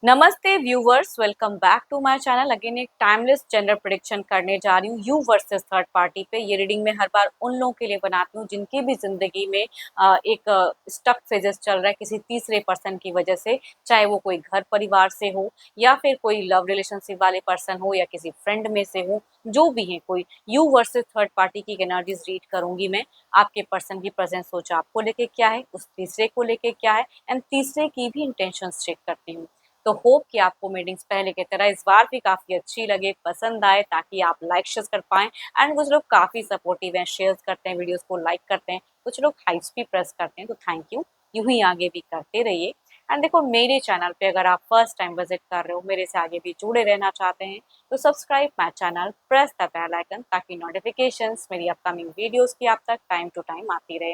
नमस्ते viewers, welcome back to my channel. Again एक timeless gender prediction करने जा रही हूँ यू वर्सेस थर्ड पार्टी पे। ये रीडिंग मैं हर बार उन लोगों के लिए बनाती हूँ जिनकी भी जिंदगी में एक स्टक फेजेस चल रहा है किसी तीसरे पर्सन की वजह से, चाहे वो कोई घर परिवार से हो या फिर कोई लव रिलेशनशिप वाले पर्सन हो या किसी फ्रेंड में से हो, जो भी है कोई यू वर्सेस थर्ड पार्टी की एनर्जीज रीड करूंगी मैं। आपके पर्सन की प्रेजेंस सोच आपको लेके क्या है, उस तीसरे को लेके क्या है, एंड तीसरे की भी इंटेंशंस चेक करती हूँ। तो होप कि आपको मीटिंग्स पहले की तरह इस बार भी काफ़ी अच्छी लगे, पसंद आए, ताकि आप लाइक शेयर कर पाएँ। एंड कुछ लोग काफ़ी सपोर्टिव हैं, शेयर करते हैं, वीडियोस को लाइक करते हैं, कुछ लोग हाइप्स भी प्रेस करते हैं, तो थैंक यू। यूं ही आगे भी करते रहिए। एंड देखो, मेरे चैनल पे अगर आप फर्स्ट टाइम विजिट कर रहे हो, मेरे से आगे भी जुड़े रहना चाहते हैं, तो subscribe my channel, press the bell icon, ताकि नोटिफिकेशंस मेरी अपकमिंग वीडियोस की आप तक टाइम टू टाइम आती रहे।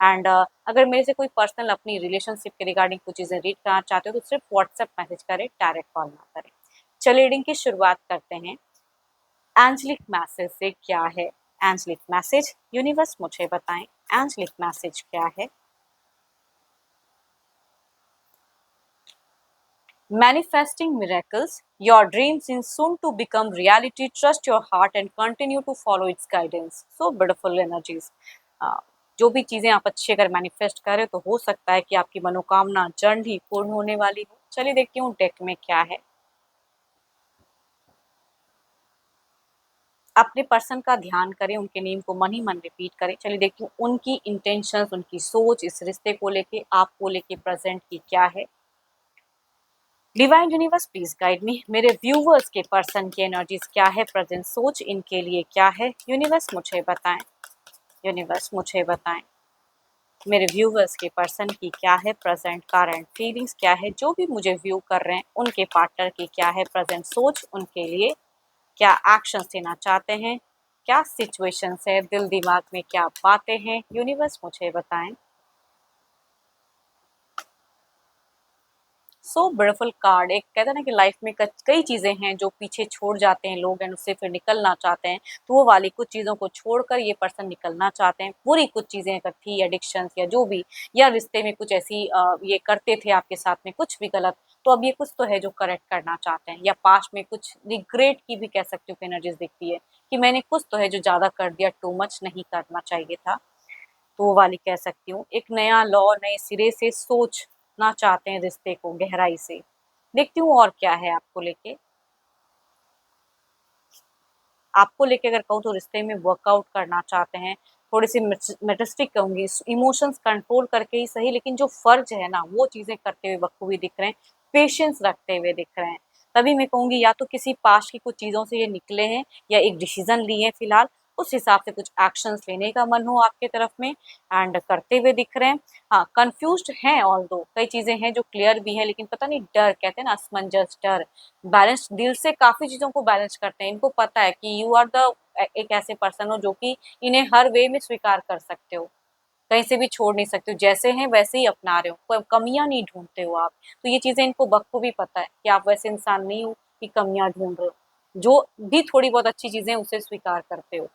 एंड अगर मेरे से कोई पर्सनल अपनी रिलेशनशिप के रिगार्डिंग कुछ चीज़ें रीड करना चाहते हो, तो सिर्फ व्हाट्सएप मैसेज करें, डायरेक्ट कॉल ना करें। चलिए रीडिंग की शुरुआत करते हैं। एंजलिक मैसेज से क्या है? एंजलिक मैसेज, यूनिवर्स मुझे बताएं, एंजलिक मैसेज क्या है? Manifesting miracles, your dreams seem soon to become reality. Trust your heart and continue to follow its guidance. So beautiful energies. जो भी चीजें आप अच्छी अगर मैनिफेस्ट करें, तो हो सकता है कि आपकी मनोकामना जल्द ही पूर्ण होने वाली हो। चलिए देखती हूँ डेक में क्या है। अपने पर्सन का ध्यान करें, उनके नेम को मन ही मन रिपीट करें। चलिए देखती हूँ उनकी इंटेंशंस, उनकी सोच इस रिश्ते को लेके, आपको लेके प्रेजेंट की क्या है। Divine universe please guide me. मेरे व्यूवर्स के पर्सन की एनर्जीज क्या है, प्रेजेंट सोच इनके लिए क्या है, यूनिवर्स मुझे बताएं। यूनिवर्स मुझे बताएं मेरे व्यूवर्स के पर्सन की क्या है प्रेजेंट करंट फीलिंग्स, क्या है जो भी मुझे व्यू कर रहे हैं उनके पार्टनर की क्या है प्रेजेंट सोच उनके लिए, क्या एक्शन लेना चाहते हैं, क्या सिचुएशंस है, दिल दिमाग में क्या बातें हैं, यूनिवर्स मुझे बताएं। So beautiful card. एक कहते हैं ना कि लाइफ में कई चीजें हैं जो पीछे छोड़ जाते हैं लोग, एंड उससे फिर निकलना चाहते हैं। तो वो वाली कुछ चीजों को छोड़कर ये पर्सन निकलना चाहते हैं। पूरी कुछ चीजें अगर थी, एडिक्शन या जो भी, या रिश्ते में कुछ ऐसी ये करते थे आपके साथ में कुछ भी गलत, तो अब ये कुछ तो है जो करेक्ट करना चाहते हैं। या पास्ट में कुछ रिग्रेट की भी कह सकते हो एनर्जीज दिखती है कि मैंने कुछ तो है जो ज्यादा कर दिया, टू मच नहीं करना चाहिए था। तो वो वाली कह सकती हूँ। एक नया लॉ, नए सिरे से सोचना चाहते हैं रिश्ते को गहराई से। देखती हूँ और क्या है आपको लेके। आपको लेके अगर कहूँ तो रिश्ते में वर्कआउट करना चाहते हैं, थोड़ी सी मेटिस्टिक कहूंगी, इमोशंस कंट्रोल करके ही सही, लेकिन जो फर्ज है ना वो चीजें करते हुए बखूबी दिख रहे हैं, पेशेंस रखते हुए दिख रहे हैं। तभी मैं कहूंगी या तो किसी पास्ट की कुछ चीजों से ये निकले हैं, या एक डिसीजन लिए हैं फिलहाल, उस हिसाब से कुछ एक्शंस लेने का मन हो आपके तरफ में, एंड करते हुए दिख रहे हैं। हाँ, कंफ्यूज्ड हैं, ऑल दो कई चीजें हैं जो क्लियर भी है, लेकिन पता नहीं डर, कहते हैं ना असमंजस, डर। बैलेंस दिल से काफी चीजों को बैलेंस करते हैं। इनको पता है कि यू आर द एक ऐसे पर्सन हो जो कि इन्हें हर वे में स्वीकार कर सकते हो, कहीं से भी छोड़ नहीं सकते हो, जैसे हैं वैसे ही अपना रहे हो, कोई कमियां नहीं ढूंढते हो आप। तो ये चीजें इनको बखूबी पता है कि आप वैसे इंसान नहीं हो कि कमियां ढूंढ रहे हो। जो भी थोड़ी बहुत अच्छी चीजें उसे स्वीकार करते हो,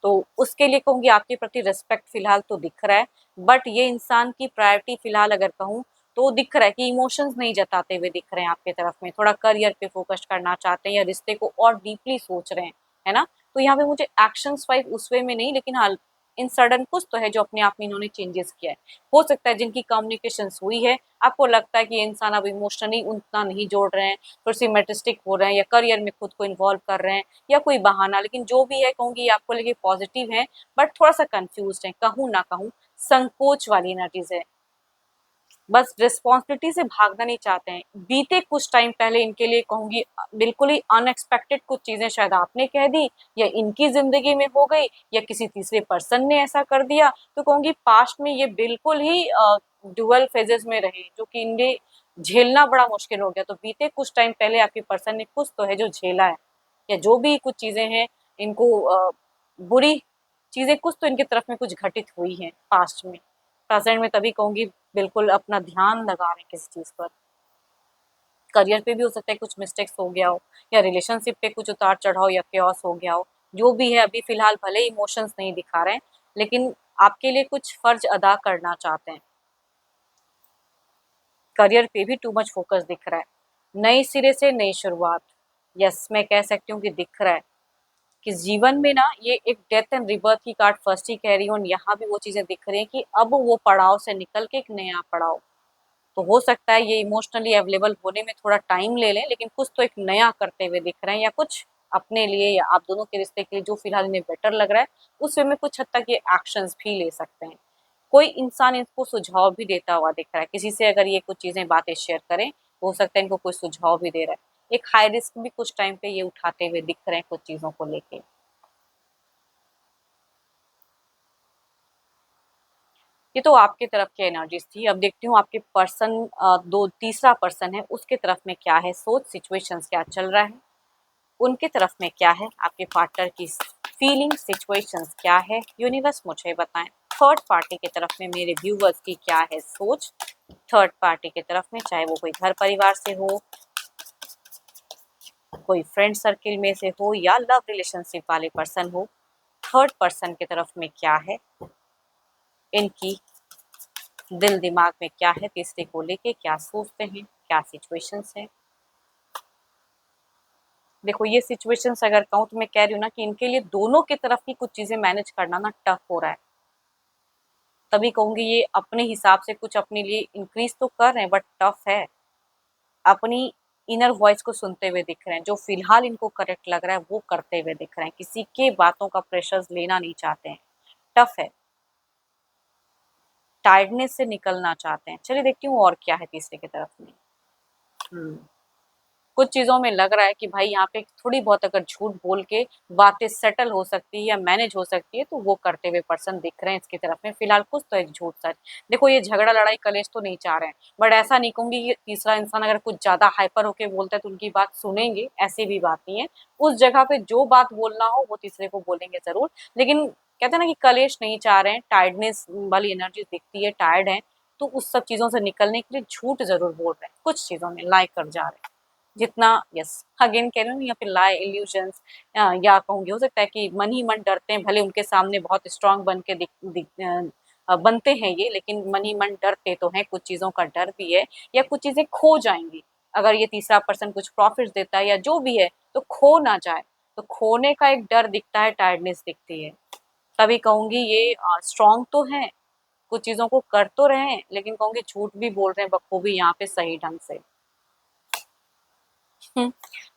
तो उसके लिए कहूंगी आपके प्रति रिस्पेक्ट फिलहाल तो दिख रहा है। बट ये इंसान की प्रायोरिटी फिलहाल अगर कहूँ, तो दिख रहा है कि इमोशंस नहीं जताते हुए दिख रहे हैं आपके तरफ में, थोड़ा करियर पे फोकस करना चाहते हैं या रिश्ते को और डीपली सोच रहे हैं, है ना। तो यहाँ पे मुझे एक्शंस वाइज उस वे में नहीं, लेकिन हाँ, इन सडन कुछ तो है जो अपने आप में इन्होंने चेंजेस किया है। हो सकता है जिनकी कम्युनिकेशन हुई है, आपको लगता है कि ये इंसान अब इमोशनली उतना नहीं जोड़ रहे हैं, फिर सिमेट्रिस्टिक हो रहे हैं, या करियर में खुद को इन्वॉल्व कर रहे हैं, या कोई बहाना, लेकिन जो भी है कहूंगी आपको लेके पॉजिटिव है, बट थोड़ा सा कंफ्यूज है, कहूँ ना कहूँ, संकोच वाली एनर्जीज है। बस रिस्पॉन्सिबिलिटी से भागना नहीं चाहते हैं। बीते कुछ टाइम पहले इनके लिए कहूंगी बिल्कुल ही अनएक्सपेक्टेड कुछ चीजें शायद आपने कह दी, या इनकी जिंदगी में हो गई, या किसी तीसरे पर्सन ने ऐसा कर दिया। तो कहूंगी पास्ट में ये बिल्कुल ही डुअल फेजेस में रहे, जो कि इन्हें झेलना बड़ा मुश्किल हो गया। तो बीते कुछ टाइम पहले आपके पर्सन ने कुछ तो है जो झेला है, या जो भी कुछ चीजें हैं इनको बुरी चीजें कुछ तो इनकी तरफ में कुछ घटित हुई हैं पास्ट में। प्रेजेंट में तभी कहूंगी बिल्कुल अपना ध्यान लगा रहे हैं किसी चीज पर। करियर पे भी हो सकता है कुछ मिस्टेक्स हो गया हो, या रिलेशनशिप पे कुछ उतार चढ़ाव या क्योस हो गया हो। जो भी है अभी फिलहाल भले इमोशंस नहीं दिखा रहे हैं, लेकिन आपके लिए कुछ फर्ज अदा करना चाहते हैं। करियर पे भी टू मच फोकस दिख रहा है। नए सिरे से नई शुरुआत। यस, मैं कह सकती हूँ कि दिख रहा है कि जीवन में ना ये एक डेथ एंड रिबर्थ की कार्ड फर्स्ट ही कह रही हूँ, और यहाँ भी वो चीजें दिख रही हैं कि अब वो पड़ाव से निकल के एक नया पड़ाव। तो हो सकता है ये इमोशनली अवेलेबल होने में थोड़ा टाइम ले लें, लेकिन कुछ तो एक नया करते हुए दिख रहे हैं, या कुछ अपने लिए या आप दोनों के रिश्ते के लिए जो फिलहाल इन्हें बेटर लग रहा है, उस वे में कुछ हद तक ये एक्शंस भी ले सकते हैं। कोई इंसान इनको सुझाव भी देता हुआ दिख रहा है, किसी से अगर ये कुछ चीजें बातें शेयर करें, हो सकता है इनको कोई सुझाव भी दे रहा है। एक हाई रिस्क भी कुछ टाइम पे ये उठाते हुए दिख रहे हैं कुछ चीजों को लेके। ये तो आपकी तरफ की एनर्जीज थी। अब देखती हूँ आपके पर्सन, दो तीसरा पर्सन है उसके तरफ में क्या है सोच, सिचुएशंस क्या चल रहा है, उनके तरफ में क्या है, आपके पार्टनर की फीलिंग सिचुएशंस क्या है, यूनिवर्स मुझे बताएं। थर्ड पार्टी की तरफ में मेरे व्यूवर्स की क्या है सोच, थर्ड पार्टी की तरफ में, चाहे वो कोई घर परिवार से हो, कोई फ्रेंड सर्किल में से हो, या लव रिलेशनशिप वाले पर्सन हो, थर्ड पर्सन की तरफ में क्या है, इनकी दिल दिमाग में क्या है, तीसरे को लेके क्या सोचते हैं, क्या सिचुएशंस है। देखो ये सिचुएशंस अगर कहूँ तो मैं कह रही हूँ ना कि इनके लिए दोनों की तरफ की कुछ चीजें मैनेज करना ना टफ हो रहा है। तभी कहूंगी ये अपने हिसाब से कुछ अपने लिए इंक्रीज तो कर रहे हैं, बट टफ है। अपनी इनर वॉइस को सुनते हुए दिख रहे हैं, जो फिलहाल इनको करेक्ट लग रहा है वो करते हुए दिख रहे हैं, किसी के बातों का प्रेशर लेना नहीं चाहते हैं। टफ है, टायर्डनेस से निकलना चाहते हैं। चलिए देखती हूँ और क्या है तीसरे की तरफ में। हम्म कुछ चीज़ों में लग रहा है कि भाई यहाँ पे थोड़ी बहुत अगर झूठ बोल के बातें सेटल हो सकती है या मैनेज हो सकती है, तो वो करते हुए पर्सन दिख रहे हैं इसकी तरफ में। फिलहाल कुछ तो एक झूठ सच। देखो ये झगड़ा लड़ाई कलेश तो नहीं चाह रहे हैं, बट ऐसा नहीं कहूंगी कि तीसरा इंसान अगर कुछ ज्यादा हाइपर होके बोलता है तो उनकी बात सुनेंगे, ऐसी भी बात नहीं है। उस जगह पे जो बात बोलना हो वो तीसरे को बोलेंगे जरूर, लेकिन कहते हैं ना कि कलेश नहीं चाह रहे हैं, टायर्डनेस वाली एनर्जी दिखती है, टायर्ड है, तो उस सब चीजों से निकलने के लिए झूठ जरूर बोल रहे हैं, कुछ चीजों में लाइक कर जा रहे हैं जितना। यस, अगेन कह रही हूँ या फिर लाई इल्यूजन्स, या कहूंगी हो सकता है कि मन ही मन डरते हैं, भले उनके सामने बहुत स्ट्रांग बन के बनते हैं ये, लेकिन मन ही मन डरते तो हैं, कुछ चीजों का डर भी है, या कुछ चीजें खो जाएंगी। अगर ये तीसरा पर्सन कुछ प्रॉफिट देता है या जो भी है, तो खो ना जाए, तो खोने का एक डर दिखता है, टायर्डनेस दिखती है। तभी कहूंगी ये स्ट्रांग तो है, कुछ चीजों को कर तो रहे हैं, लेकिन कहूंगी झूठ भी बोल रहे हैं बखूबी यहाँ पे सही ढंग से। हुँ,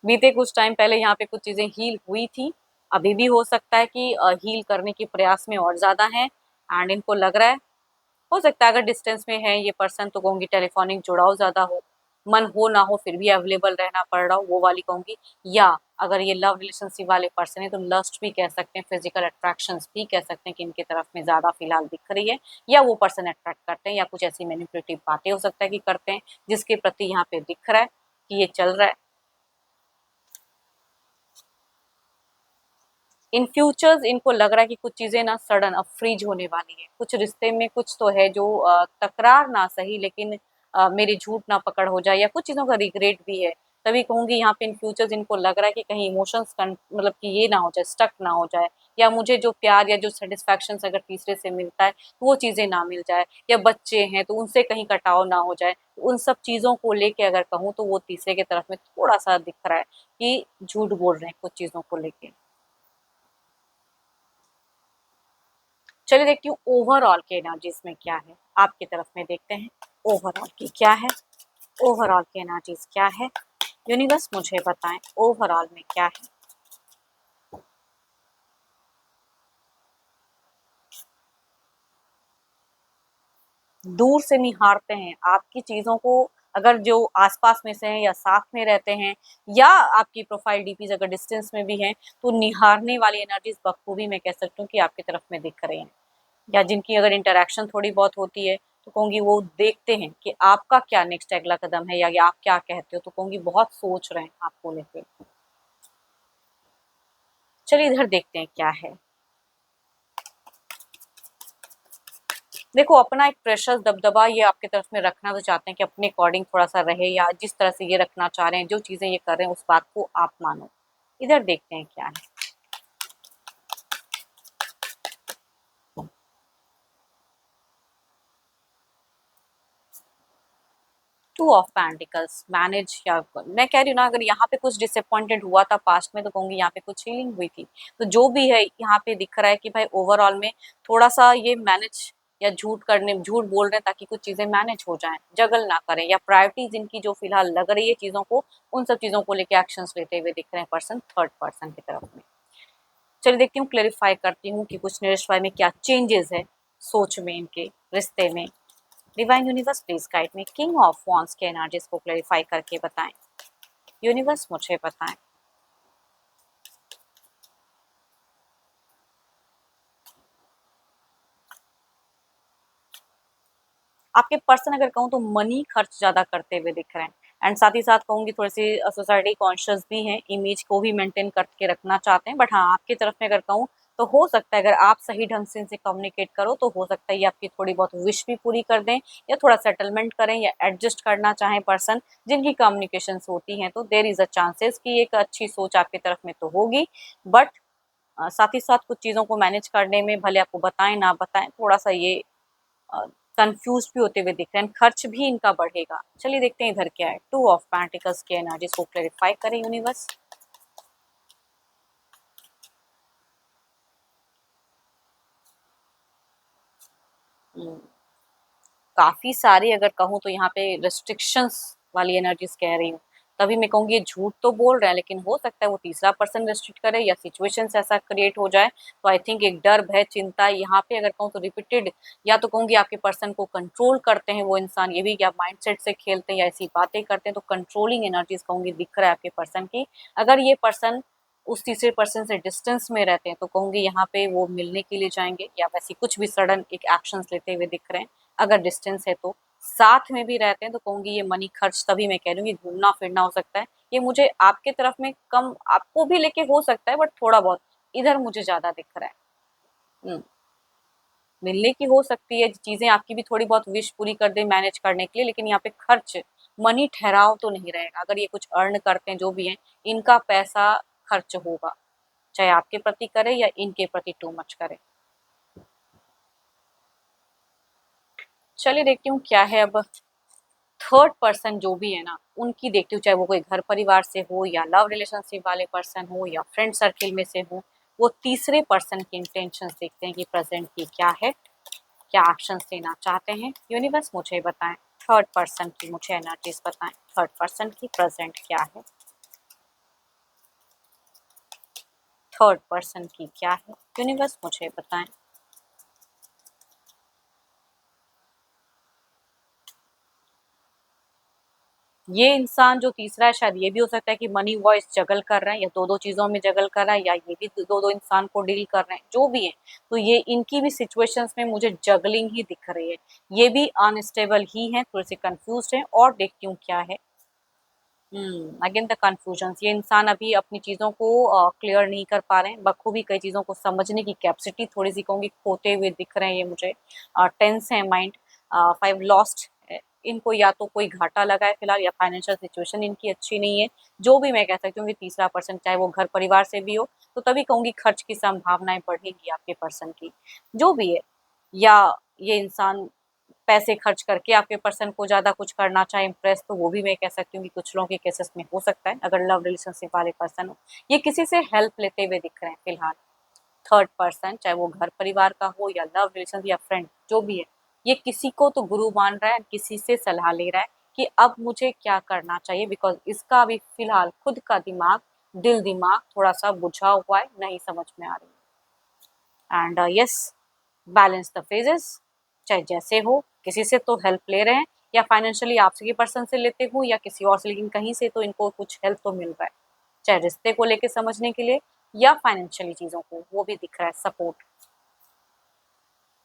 बीते कुछ टाइम पहले यहाँ पे कुछ चीज़ें हील हुई थी, अभी भी हो सकता है कि हील करने के प्रयास में और ज़्यादा हैं, एंड इनको लग रहा है, हो सकता है अगर डिस्टेंस में है ये पर्सन तो कहूँगी टेलीफोनिक जुड़ाव ज़्यादा हो, मन हो ना हो फिर भी अवेलेबल रहना पड़ रहा हो, वो वाली कहूँगी। या अगर ये लव रिलेशनशिप वाले पर्सन है तो लस्ट भी कह सकते हैं, फिजिकल अट्रैक्शंस भी कह सकते हैं कि इनकी तरफ में ज़्यादा फिलहाल दिख रही है, या वो पर्सन अट्रैक्ट करते हैं, या कुछ ऐसी मैनिपुलेटिव बातें हो सकता है कि करते हैं, जिसके प्रति यहाँ पे दिख रहा है कि ये चल रहा है। इन फ्यूचर्स इनको लग रहा है कि कुछ चीजें ना सडन अब फ्रीज होने वाली है, कुछ रिश्ते में कुछ तो है जो तकरार ना सही, लेकिन मेरी झूठ ना पकड़ हो जाए, या कुछ चीजों का रिग्रेट भी है। तभी कहूंगी यहाँ पे इन फ्यूचर्स इनको लग रहा है कि कहीं इमोशंस मतलब कि ये ना हो जाए, स्टक ना हो जाए, या मुझे जो प्यार या जो सेटिस्फैक्शन अगर तीसरे से मिलता है तो वो चीजें ना मिल जाए, या बच्चे हैं तो उनसे कहीं कटाव ना हो जाए। उन सब चीजों को लेके अगर कहूँ तो वो तीसरे की तरफ में थोड़ा सा दिख रहा है कि झूठ बोल रहे हैं कुछ चीजों को लेके। चलिए देखती हूँ ओवरऑल के एनर्जीज में क्या है, आपकी तरफ में देखते हैं ओवरऑल की क्या है, ओवरऑल की एनर्जीज क्या है, यूनिवर्स मुझे बताएं ओवरऑल में क्या है। दूर से निहारते हैं आपकी चीजों को, अगर जो आसपास में से हैं या साथ में रहते हैं, या आपकी प्रोफाइल डीपीज अगर डिस्टेंस में भी हैं, तो निहारने वाली एनर्जीज बखूबी मैं कह सकती हूँ कि आपकी तरफ में दिख रही हैं, या जिनकी अगर इंटरेक्शन थोड़ी बहुत होती है तो कहूँगी वो देखते हैं कि आपका क्या नेक्स्ट अगला कदम है, या आप क्या कहते हो, तो कहूँगी बहुत सोच रहे हैं आपको लेके। चलिए इधर देखते हैं क्या है। देखो अपना एक प्रेशर दबदबा ये आपकी तरफ में रखना तो चाहते हैं कि अपने अकॉर्डिंग थोड़ा सा रहे, या जिस तरह से ये रखना चाह रहे हैं, जो चीजें ये कर रहे हैं उस बात को आप मानो। इधर देखते हैं क्या है। टू ऑफ पेंटिकल्स मैनेज, या मैं कह रही हूँ ना, अगर यहाँ पे कुछ डिसअपॉइंटेड हुआ था पास्ट में तो कहूंगी यहाँ पे कुछ हीलिंग हुई थी। तो जो भी है यहाँ पे दिख रहा है कि भाई ओवरऑल में थोड़ा सा ये मैनेज, या झूठ बोल रहे हैं ताकि कुछ चीजें मैनेज हो जाएं, जगल ना करें, या प्रायोरिटीज इनकी जो फिलहाल लग रही है चीजों को, उन सब चीजों को लेके एक्शंस लेते हुए दिख रहे हैं पर्सन थर्ड पर्सन की तरफ में। चलिए देखती हूँ, क्लेरिफाई करती हूँ कि कुछ नीरज भाई में क्या चेंजेस है सोच में, इनके रिश्ते में। डिवाइन यूनिवर्स प्लीज गाइड में, किंग ऑफ वॉन्ड्स के एनर्जीज को क्लेरिफाई करके बताएं। यूनिवर्स मुझे बताएं। आपके पर्सन अगर कहूँ तो मनी खर्च ज्यादा करते हुए दिख रहे हैं, एंड साथ ही साथ कहूंगी थोड़ी सी सोसाइटी कॉन्शियस भी हैं, इमेज को भी मेंटेन करके रखना चाहते हैं। बट हाँ, आपकी तरफ में अगर कहूँ तो हो सकता है अगर आप सही ढंग से इनसे कम्युनिकेट करो तो हो सकता है ये आपकी थोड़ी बहुत विश भी पूरी कर दें, या थोड़ा सेटलमेंट करें, या एडजस्ट करना चाहें पर्सन जिनकी कम्युनिकेशन होती हैं, तो देर इज अ चांसेस कि एक अच्छी सोच आपकी तरफ में तो होगी। बट साथ ही साथ कुछ चीज़ों को मैनेज करने में भले आपको बताएं ना बताएं, थोड़ा सा ये कंफ्यूज भी होते हुए दिख रहे हैं, खर्च भी इनका बढ़ेगा। चलिए देखते हैं इधर क्या है। टू ऑफ पेंटिकल्स के एनर्जीज को क्लेरिफाई करें यूनिवर्स। काफी सारी अगर कहूँ तो यहाँ पे रिस्ट्रिक्शंस वाली एनर्जीज कह रही हूँ, तभी मैं कहूँगी ये झूठ तो बोल रहे हैं, लेकिन हो सकता है वो तीसरा पर्सन रेस्ट्रिक्ट करे या सिचुएशंस ऐसा क्रिएट हो जाए। तो आई थिंक एक डर भय चिंता यहाँ पे अगर कहूँ तो रिपीटेड, या तो कहूँगी आपके पर्सन को कंट्रोल करते हैं वो इंसान, ये भी क्या माइंडसेट से खेलते हैं या ऐसी बातें करते हैं, तो कंट्रोलिंग एनर्जीज कहूँगी दिख रहा है आपके पर्सन की। अगर ये पर्सन उस तीसरे पर्सन से डिस्टेंस में रहते हैं तो कहूँगी यहाँ पे वो मिलने के लिए जाएंगे, या वैसे कुछ भी सडन एक एक्शंस लेते हुए दिख रहे हैं। अगर डिस्टेंस है तो साथ में भी रहते हैं तो कहूंगी ये मनी खर्च, तभी मैं कह रही हूँ कि घूमना फिरना हो सकता है, ये मुझे आपके तरफ में कम, आपको भी लेके हो सकता है बट थोड़ा बहुत इधर मुझे ज्यादा दिख रहा है। हम्म, मिलने की हो सकती है चीजें, आपकी भी थोड़ी बहुत विश पूरी कर दे मैनेज करने के लिए, लेकिन यहाँ पे खर्च मनी ठहराव तो नहीं रहेगा। अगर ये कुछ अर्न करते हैं जो भी है, इनका पैसा खर्च होगा, चाहे आपके प्रति करे या इनके प्रति टू मच करे। चलिए देखती हूँ क्या है अब। थर्ड पर्सन जो भी है ना, उनकी देखती हूँ, चाहे वो कोई घर परिवार से हो या लव रिलेशनशिप वाले पर्सन हो या फ्रेंड सर्किल में से हो, वो तीसरे पर्सन की इंटेंशन देखते हैं कि प्रेजेंट की क्या है, क्या एक्शन लेना चाहते हैं। यूनिवर्स मुझे बताएं, थर्ड पर्सन की मुझे एनर्जीज बताएं, थर्ड पर्सन की प्रेजेंट क्या है, थर्ड पर्सन की क्या है। यूनिवर्स मुझे बताएं। ये इंसान जो तीसरा है, शायद ये भी हो सकता है कि मनी वॉइस जगल कर रहे हैं, या दो दो चीजों में जगल कर रहा है, या ये भी दो दो इंसान को डील कर रहे हैं, जो भी है। तो ये इनकी भी सिचुएशंस में मुझे जगलिंग ही दिख रही है, ये भी अनस्टेबल ही है, थोड़े से कंफ्यूज है। और देखती हूँ क्या है। अगेन द कंफ्यूजन, ये इंसान अभी अपनी चीजों को क्लियर नहीं कर पा रहे हैं, बखूबी कई चीजों को समझने की कैपेसिटी थोड़ी सी कहूंगी खोते हुए दिख रहे हैं ये मुझे। टेंस है माइंड, फाइव लॉस्ट, इनको या तो कोई घाटा लगा है फिलहाल, या फाइनेंशियल सिचुएशन इनकी अच्छी नहीं है। जो भी मैं कह सकती हूँ कि तीसरा पर्सन चाहे वो घर परिवार से भी हो, तो तभी कहूंगी खर्च की संभावनाएं बढ़ेगी आपके पर्सन की, जो भी है। या ये इंसान पैसे खर्च करके आपके पर्सन को ज़्यादा कुछ करना चाहे इम्प्रेस, तो वो भी मैं कह सकती हूँ कि कुछ लोगों के केसेस में हो सकता है अगर लव रिलेशनशिप वाले पर्सन हो। ये किसी से हेल्प लेते हुए दिख रहे हैं फिलहाल, थर्ड पर्सन चाहे वो घर परिवार का हो या लव रिलेशन या फ्रेंड जो भी है, ये किसी को तो गुरु मान रहा है, किसी से सलाह ले रहा है कि अब मुझे क्या करना चाहिए, बिकॉज इसका अभी फिलहाल खुद का दिमाग, दिल दिमाग थोड़ा सा बुझा हुआ है, नहीं समझ में आ रही है। And yes, balance the phases, चाहे जैसे हो, किसी से तो हेल्प ले रहे हैं, या फाइनेंशियली आपसे के पर्सन से लेते हो या किसी और से, लेकिन कहीं से तो इनको कुछ हेल्प तो मिल रहा है, चाहे रिश्ते को लेके समझने के लिए या फाइनेंशियली चीज़ों को, वो भी दिख रहा है सपोर्ट।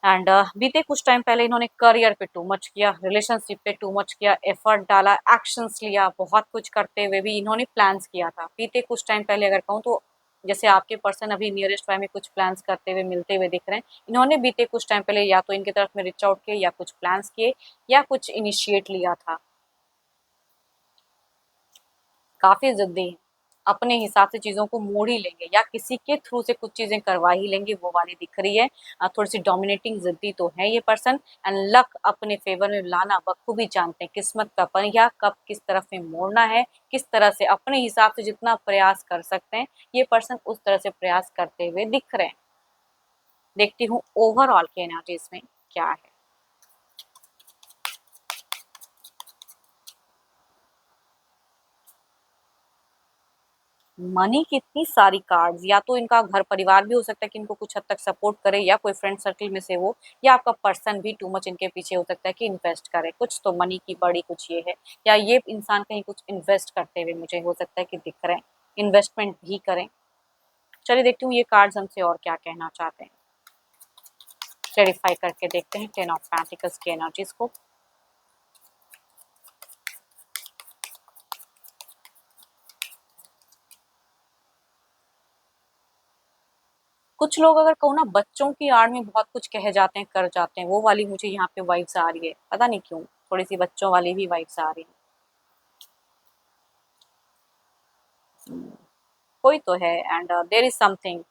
एंड बीते कुछ टाइम पहले इन्होंने करियर पे टू मच किया, रिलेशनशिप पे टू मच किया, एफर्ट डाला, एक्शंस लिया, बहुत कुछ करते हुए भी इन्होंने प्लान्स किया था बीते कुछ टाइम पहले अगर कहूँ तो। जैसे आपके पर्सन अभी नियरेस्ट बाय में कुछ प्लान्स करते हुए मिलते हुए दिख रहे हैं, इन्होंने बीते कुछ टाइम पहले या तो इनकी तरफ में रिच आउट किए, या कुछ प्लान्स किए, या कुछ इनिशिएट लिया था। काफी जिद्दी हैं, अपने हिसाब से चीज़ों को मोड़ ही लेंगे या किसी के थ्रू से कुछ चीज़ें करवा ही लेंगे, वो वाली दिख रही है। थोड़ी-सी डोमिनेटिंग ज़िद्दी तो है ये पर्सन एंड लक अपने फ़ेवर में लाना बखूबी जानते हैं। किस्मत का पहिया कब किस तरफ में मोड़ना है, किस तरह से अपने हिसाब से जितना प्रयास कर सकते हैं, ये पर्सन उस तरह से प्रयास करते हुए दिख रहे हैं। देखती हूँ ओवरऑल की एनर्जीज़ में क्या है। मनी की इतनी सारी कार्ड्स, या तो इनका घर परिवार भी हो सकता है कि इनको कुछ हद तक सपोर्ट करे या कोई फ्रेंड सर्कल में से हो, या आपका पर्सन भी टू मच इनके पीछे हो सकता है कि इन्वेस्ट करे कुछ, तो मनी की बड़ी कुछ ये है, या ये इंसान कहीं कुछ इन्वेस्ट करते हुए मुझे हो सकता है कि दिख रहे हैं, इन्वेस्टमेंट भी करें। चलिए देखती हूँ ये कार्ड्स हमसे और क्या कहना चाहते हैं। क्लेरिफाई करके देखते हैं 10 ऑफ पेंटिकल्स की एनर्जीज को। कुछ लोग अगर कहूँ ना बच्चों की आड़ में बहुत कुछ कह जाते हैं, कर जाते हैं, वो वाली मुझे यहाँ पे वाइब्स आ रही है, पता नहीं क्यों, थोड़ी-सी बच्चों वाली भी वाइब्स आ रही है। कोई तो है एंड देयर इज़ समथिंग।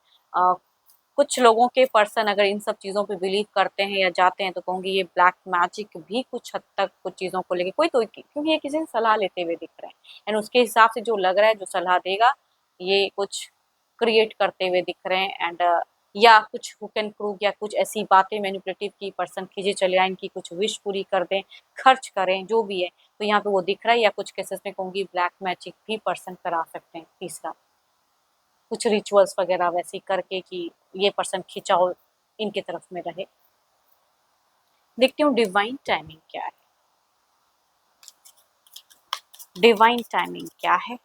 कुछ लोगों के पर्सन अगर इन सब चीज़ों पे बिलीव करते हैं या जाते हैं तो कहूँगी ये ब्लैक मैजिक भी कुछ हद तक कुछ चीज़ों को लेके, कोई तो क्योंकि ये किसी से सलाह लेते हुए दिख रहे हैं एंड उसके हिसाब से जो लग रहा है, जो सलाह देगा, ये कुछ क्रिएट करते हुए दिख रहे हैं एंड या कुछ हुक एंड क्रूक या कुछ ऐसी बातें मैनिपुलेटिव की पर्सन खींचे चले आए, इनकी कुछ विश पूरी कर दें, खर्च करें, जो भी है। तो यहाँ पे वो दिख रहा है, या कुछ केसेस में कहूँगी ब्लैक मैजिक भी पर्सन करा सकते हैं। तीसरा, कुछ रिचुअल्स वगैरह वैसे ही करके कि ये पर्सन खिंचाव इनकी तरफ में रहे। देखती हूँ डिवाइन टाइमिंग क्या है। डिवाइन टाइमिंग क्या है?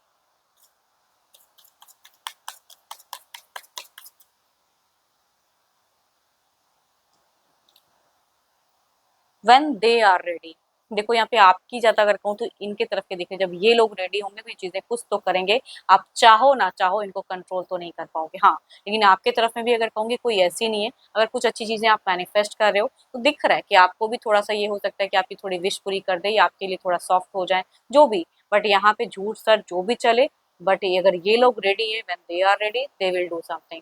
When they are ready. देखो यहाँ पे आपकी ज्यादा अगर कहूँ तो इनके तरफ के दिखे, जब ये लोग रेडी होंगे तो ये चीजें कुछ तो करेंगे। आप चाहो ना चाहो इनको कंट्रोल तो नहीं कर पाओगे, हाँ। लेकिन आपके तरफ में भी अगर कहूँगी कोई ऐसी नहीं है, अगर कुछ अच्छी चीजें आप मैनिफेस्ट कर रहे हो तो दिख रहा है कि आपको भी थोड़ा सा ये हो सकता है कि आपकी थोड़ी विश पूरी कर दे या आपके लिए थोड़ा सॉफ्ट हो जाए, जो भी। बट यहाँ पे झूठ सर जो भी चले, बट अगर ये लोग रेडी है, when they are ready they will do something.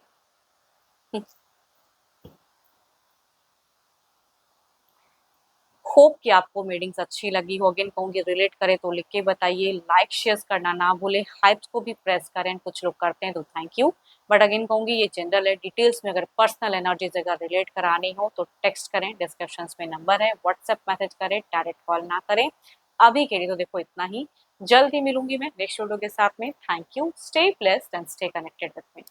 Hope कि आपको मीटिंग्स अच्छी लगी हो। अगेन कहूँगी रिलेट करे तो लिख के बताइए, लाइक शेयर करना ना भूलें, हाइप्स को भी प्रेस करें, कुछ लोग करते हैं तो थैंक यू। बट अगेन कहूँगी ये जनरल है, डिटेल्स में अगर पर्सनल एनर्जीज अगर रिलेट करानी हो तो टेक्स्ट करें, डिस्क्रिप्शन में नंबर है, व्हाट्सएप मैसेज करें, डायरेक्ट कॉल ना करें। अभी के लिए तो देखो इतना ही, जल्द ही मिलूंगी मैं नेक्स्ट वीडियो के साथ में। Thank you, stay blessed and stay connected with me.